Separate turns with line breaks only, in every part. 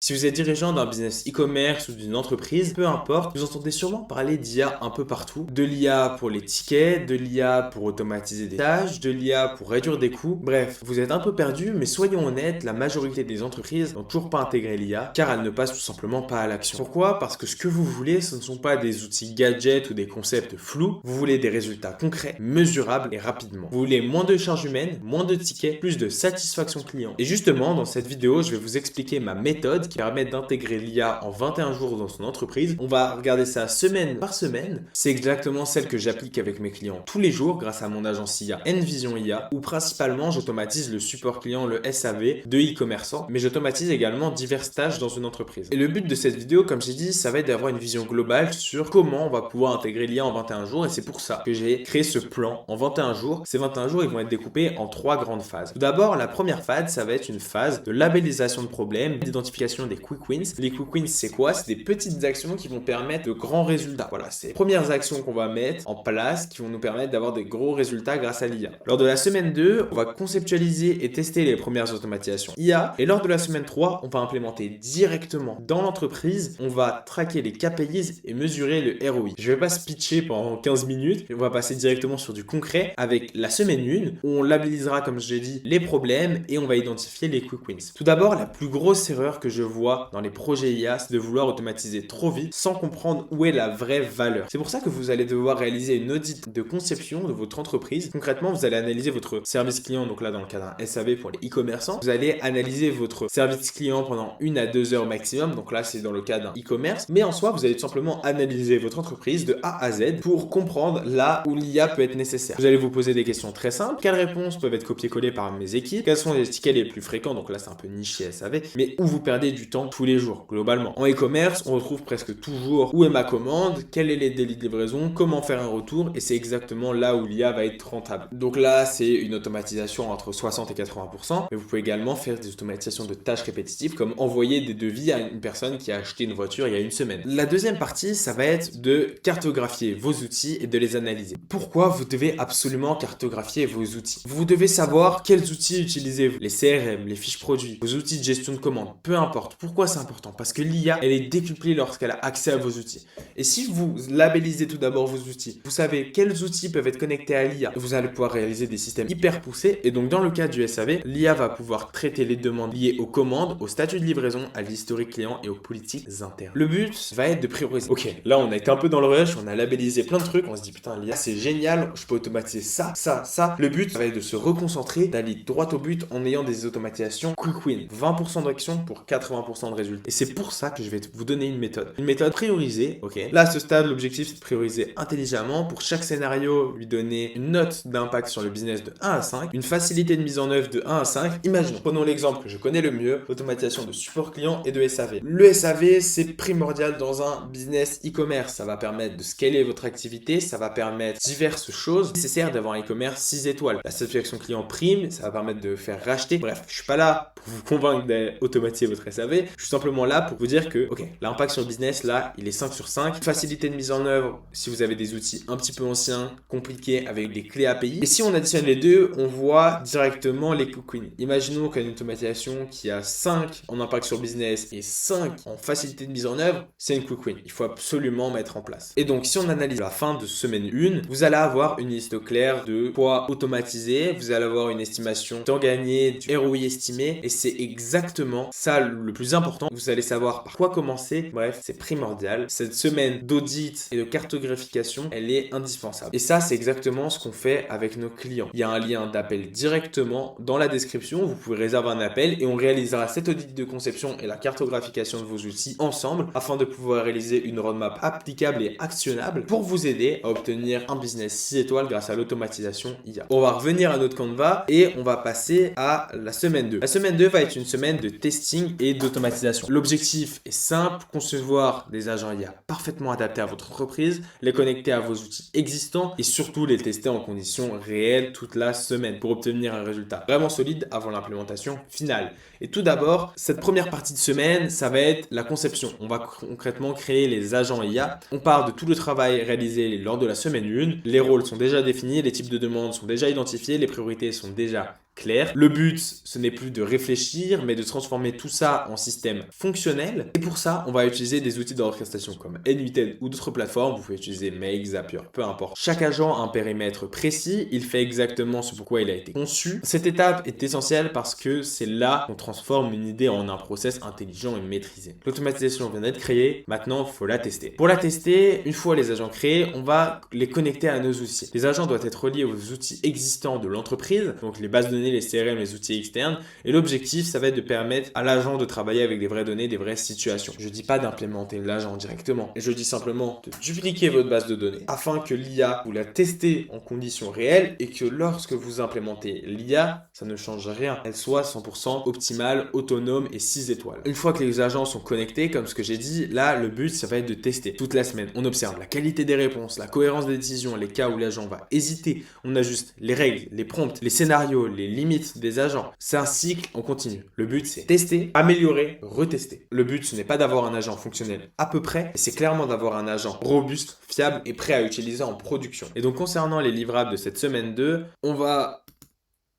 Si vous êtes dirigeant d'un business e-commerce ou d'une entreprise, peu importe, vous entendez sûrement parler d'IA un peu partout. De l'IA pour les tickets, de l'IA pour automatiser des tâches, de l'IA pour réduire des coûts. Bref, vous êtes un peu perdu, mais soyons honnêtes, la majorité des entreprises n'ont toujours pas intégré l'IA car elles ne passent tout simplement pas à l'action. Pourquoi? Parce que ce que vous voulez, ce ne sont pas des outils gadgets ou des concepts flous. Vous voulez des résultats concrets, mesurables et rapidement. Vous voulez moins de charges humaines, moins de tickets, plus de satisfaction client. Et justement, dans cette vidéo, je vais vous expliquer ma méthode qui permet d'intégrer l'IA en 21 jours dans son entreprise. On va regarder ça semaine par semaine. C'est exactement celle que j'applique avec mes clients tous les jours grâce à mon agence IA Envision IA, où principalement j'automatise le support client, le SAV de e-commerçants, mais j'automatise également diverses tâches dans une entreprise. Et le but de cette vidéo, comme j'ai dit, ça va être d'avoir une vision globale sur comment on va pouvoir intégrer l'IA en 21 jours, et c'est pour ça que j'ai créé ce plan en 21 jours. Ces 21 jours, ils vont être découpés en 3 grandes phases. Tout d'abord, la première phase, ça va être une phase de labellisation de problèmes, d'identification des quick wins. Les quick wins, c'est quoi? C'est des petites actions qui vont permettre de grands résultats. Voilà, c'est les premières actions qu'on va mettre en place qui vont nous permettre d'avoir des gros résultats grâce à l'IA. Lors de la semaine 2, on va conceptualiser et tester les premières automatisations IA. Et lors de la semaine 3, on va implémenter directement dans l'entreprise. On va traquer les KPIs et mesurer le ROI. Je vais pas se pitcher pendant 15 minutes. On va passer directement sur du concret avec la semaine 1 où on labellisera, comme je l'ai dit, les problèmes et on va identifier les quick wins. Tout d'abord, la plus grosse erreur que je vois dans les projets IA, c'est de vouloir automatiser trop vite sans comprendre où est la vraie valeur. C'est pour ça que vous allez devoir réaliser une audit de conception de votre entreprise. Concrètement, vous allez analyser votre service client, donc là dans le cas d'un SAV pour les e-commerçants. Vous allez analyser votre service client pendant 1 à 2 heures maximum, donc là c'est dans le cas d'un e-commerce. Mais en soi, vous allez tout simplement analyser votre entreprise de A à Z pour comprendre là où l'IA peut être nécessaire. Vous allez vous poser des questions très simples. Quelles réponses peuvent être copiées-collées par mes équipes? Quels sont les tickets les plus fréquents? Donc là c'est un peu niché SAV, mais où vous perdez du temps tous les jours globalement. En e-commerce, on retrouve presque toujours où est ma commande, quel est les délais de livraison, comment faire un retour, et c'est exactement là où l'IA va être rentable. Donc là, c'est une automatisation entre 60 et 80%, mais vous pouvez également faire des automatisations de tâches répétitives comme envoyer des devis à une personne qui a acheté une voiture il y a une semaine. La deuxième partie, ça va être de cartographier vos outils et de les analyser. Pourquoi vous devez absolument cartographier vos outils? Vous devez savoir quels outils utilisez-vous, les CRM, les fiches produits, vos outils de gestion de commande, peu importe. Pourquoi c'est important? Parce que l'IA, elle est décuplée lorsqu'elle a accès à vos outils. Et si vous labellisez tout d'abord vos outils, vous savez quels outils peuvent être connectés à l'IA, vous allez pouvoir réaliser des systèmes hyper poussés. Et donc dans le cas du SAV, l'IA va pouvoir traiter les demandes liées aux commandes, au statut de livraison, à l'historique client et aux politiques internes. Le but va être de prioriser. Ok, là on a été un peu dans le rush, on a labellisé plein de trucs, on se dit putain l'IA c'est génial, je peux automatiser ça, ça, ça. Le but va être de se reconcentrer, d'aller droit au but en ayant des automatisations quick win. 20% d'action pour 80% de résultats. Et c'est pour ça que je vais vous donner une méthode. Une méthode priorisée, ok. Là à ce stade, l'objectif c'est de prioriser intelligemment. Pour chaque scénario, lui donner une note d'impact sur le business de 1 à 5, une facilité de mise en œuvre de 1 à 5. Imaginons, prenons l'exemple que je connais le mieux, l'automatisation de support client et de SAV. Le SAV, c'est primordial dans un business e-commerce. Ça va permettre de scaler votre activité, ça va permettre diverses choses nécessaires d'avoir un e-commerce 6 étoiles. La satisfaction client prime, ça va permettre de faire racheter. Bref, je suis pas là pour vous convaincre d'automatiser votre SAV. Je suis simplement là pour vous dire que, ok, l'impact sur le business, là, il est 5 sur 5. Facilité de mise en œuvre, si vous avez des outils un petit peu anciens, compliqués, avec des clés API. Et si on additionne les deux, on voit directement les quick wins. Imaginons qu'il y a une automatisation qui a 5 en impact sur le business et 5 en facilité de mise en œuvre, c'est une quick win. Il faut absolument mettre en place. Et donc, si on analyse la fin de semaine 1, vous allez avoir une liste claire de quoi automatiser, vous allez avoir une estimation temps gagné, du ROI estimé, et c'est exactement ça le plus important. Vous allez savoir par quoi commencer. Bref, c'est primordial. Cette semaine d'audit et de cartographication, elle est indispensable. Et ça, c'est exactement ce qu'on fait avec nos clients. Il y a un lien d'appel directement dans la description. Vous pouvez réserver un appel et on réalisera cet audit de conception et la cartographication de vos outils ensemble afin de pouvoir réaliser une roadmap applicable et actionnable pour vous aider à obtenir un business 6 étoiles grâce à l'automatisation IA. On va revenir à notre Canva et on va passer à la semaine 2. La semaine 2 va être une semaine de testing et d'automatisation. L'objectif est simple, concevoir des agents IA parfaitement adaptés à votre entreprise, les connecter à vos outils existants et surtout les tester en conditions réelles toute la semaine pour obtenir un résultat vraiment solide avant l'implémentation finale. Et tout d'abord, cette première partie de semaine, ça va être la conception. On va concrètement créer les agents IA. On part de tout le travail réalisé lors de la semaine 1. Les rôles sont déjà définis, les types de demandes sont déjà identifiés, les priorités sont déjà clair. Le but, ce n'est plus de réfléchir, mais de transformer tout ça en système fonctionnel. Et pour ça, on va utiliser des outils d'orchestration comme N8N ou d'autres plateformes. Vous pouvez utiliser Make, Zapier, peu importe. Chaque agent a un périmètre précis. Il fait exactement ce pourquoi il a été conçu. Cette étape est essentielle parce que c'est là qu'on transforme une idée en un process intelligent et maîtrisé. L'automatisation vient d'être créée. Maintenant, il faut la tester. Pour la tester, une fois les agents créés, on va les connecter à nos outils. Les agents doivent être reliés aux outils existants de l'entreprise, donc les bases de données, les CRM, les outils externes. Et l'objectif, ça va être de permettre à l'agent de travailler avec des vraies données, des vraies situations. Je ne dis pas d'implémenter l'agent directement, je dis simplement de dupliquer votre base de données afin que l'IA, vous la testez en conditions réelles et que lorsque vous implémentez l'IA, ça ne change rien. Elle soit 100% optimale, autonome et 6 étoiles. Une fois que les agents sont connectés, comme ce que j'ai dit, là, le but, ça va être de tester toute la semaine. On observe la qualité des réponses, la cohérence des décisions, les cas où l'agent va hésiter. On ajuste les règles, les prompts, les scénarios, les limites des agents. C'est un cycle en continu. Le but, c'est tester, améliorer, retester. Le but, ce n'est pas d'avoir un agent fonctionnel à peu près, c'est clairement d'avoir un agent robuste, fiable et prêt à utiliser en production. Et donc, concernant les livrables de cette semaine 2, on va,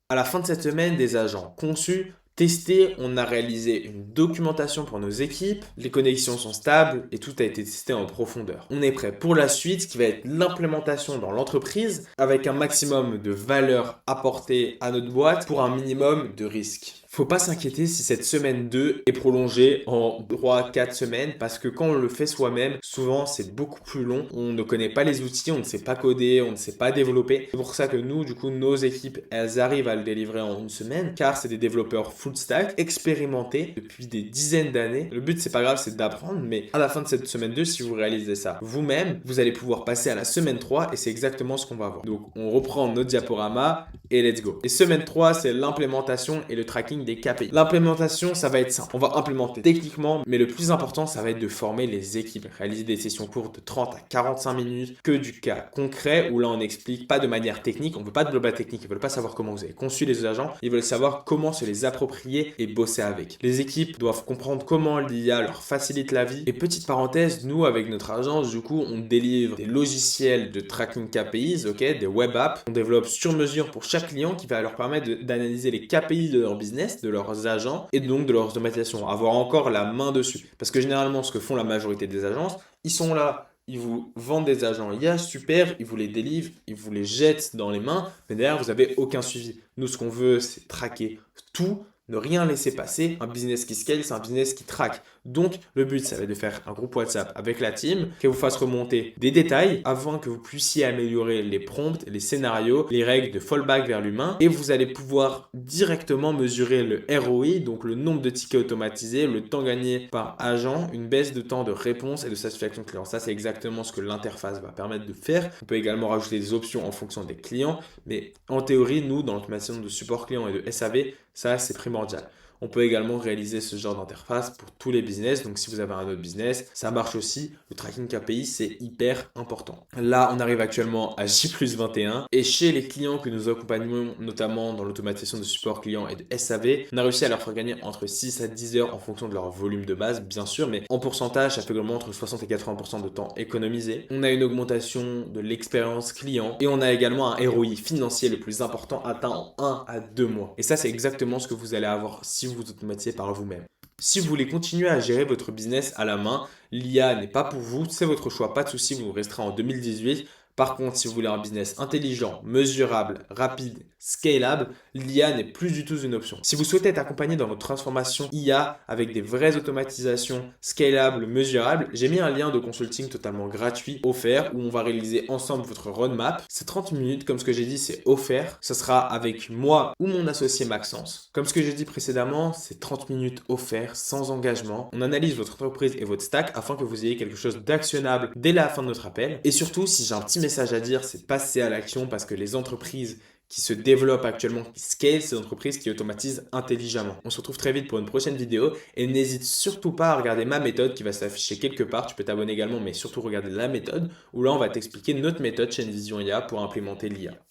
à la fin de cette semaine, des agents conçus, testés, on a réalisé une documentation pour nos équipes, les connexions sont stables et tout a été testé en profondeur. On est prêt pour la suite, qui va être l'implémentation dans l'entreprise avec un maximum de valeur apportée à notre boîte pour un minimum de risque. Faut pas s'inquiéter si cette semaine 2 est prolongée en 3-4 semaines parce que quand on le fait soi-même, souvent c'est beaucoup plus long. On ne connaît pas les outils, on ne sait pas coder, on ne sait pas développer. C'est pour ça que nous, du coup, nos équipes, elles arrivent à le délivrer en une semaine car c'est des développeurs full stack expérimentés depuis des dizaines d'années. Le but, c'est pas grave, c'est d'apprendre, mais à la fin de cette semaine 2, si vous réalisez ça vous-même, vous allez pouvoir passer à la semaine 3 et c'est exactement ce qu'on va voir. Donc, on reprend notre diaporama et let's go. Et semaine 3, c'est l'implémentation et le tracking des KPI. L'implémentation, ça va être simple. On va implémenter techniquement, mais le plus important, ça va être de former les équipes. Réaliser des sessions courtes de 30 à 45 minutes, que du cas concret, où là, on explique pas de manière technique. On veut pas de blabla technique. Ils veulent pas savoir comment vous avez conçu les agents. Ils veulent savoir comment se les approprier et bosser avec. Les équipes doivent comprendre comment l'IA leur facilite la vie. Et petite parenthèse, nous, avec notre agence, du coup, on délivre des logiciels de tracking KPIs, ok, des web apps. On développe sur mesure pour chaque client qui va leur permettre d'analyser les KPI de leur business, de leurs agents et donc de leur automatisation, avoir encore la main dessus. Parce que généralement, ce que font la majorité des agences, ils sont là, ils vous vendent des agents IA, super, ils vous les délivrent, ils vous les jettent dans les mains, mais derrière, vous n'avez aucun suivi. Nous, ce qu'on veut, c'est traquer tout, ne rien laisser passer. Un business qui scale, c'est un business qui traque. Donc, le but, ça va être de faire un groupe WhatsApp avec la team qui vous fasse remonter des détails afin que vous puissiez améliorer les prompts, les scénarios, les règles de fallback vers l'humain et vous allez pouvoir directement mesurer le ROI, donc le nombre de tickets automatisés, le temps gagné par agent, une baisse de temps de réponse et de satisfaction client. Ça, c'est exactement ce que l'interface va permettre de faire. On peut également rajouter des options en fonction des clients, mais en théorie, nous, dans l'automatisation de support client et de SAV, ça, c'est primordial. On peut également réaliser ce genre d'interface pour tous les business. Donc, si vous avez un autre business, ça marche aussi. Le tracking KPI, c'est hyper important. Là, on arrive actuellement à J+21. Et chez les clients que nous accompagnons, notamment dans l'automatisation de support client et de SAV, on a réussi à leur faire gagner entre 6 à 10 heures en fonction de leur volume de base, bien sûr. Mais en pourcentage, ça fait également entre 60 et 80% de temps économisé. On a une augmentation de l'expérience client. Et on a également un ROI financier le plus important atteint en 1 à 2 mois. Et ça, c'est exactement ce que vous allez avoir si vous automatisez par vous-même. Si vous voulez continuer à gérer votre business à la main, l'IA n'est pas pour vous, c'est votre choix, pas de souci, vous resterez en 2018. Par contre, si vous voulez un business intelligent, mesurable, rapide, scalable, l'IA n'est plus du tout une option. Si vous souhaitez être accompagné dans votre transformation IA avec des vraies automatisations scalables, mesurables, j'ai mis un lien de consulting totalement gratuit offert où on va réaliser ensemble votre roadmap. C'est 30 minutes, comme ce que j'ai dit, c'est offert. Ce sera avec moi ou mon associé Maxence. Comme ce que j'ai dit précédemment, c'est 30 minutes offerts, sans engagement. On analyse votre entreprise et votre stack afin que vous ayez quelque chose d'actionnable dès la fin de notre appel. Et surtout, si j'ai un petit message à dire, c'est passer à l'action parce que les entreprises qui se développent actuellement, qui scale, c'est des entreprises qui automatisent intelligemment. On se retrouve très vite pour une prochaine vidéo et n'hésite surtout pas à regarder ma méthode qui va s'afficher quelque part. Tu peux t'abonner également, mais surtout regarder la méthode où là, on va t'expliquer notre méthode chez Envision IA pour implémenter l'IA.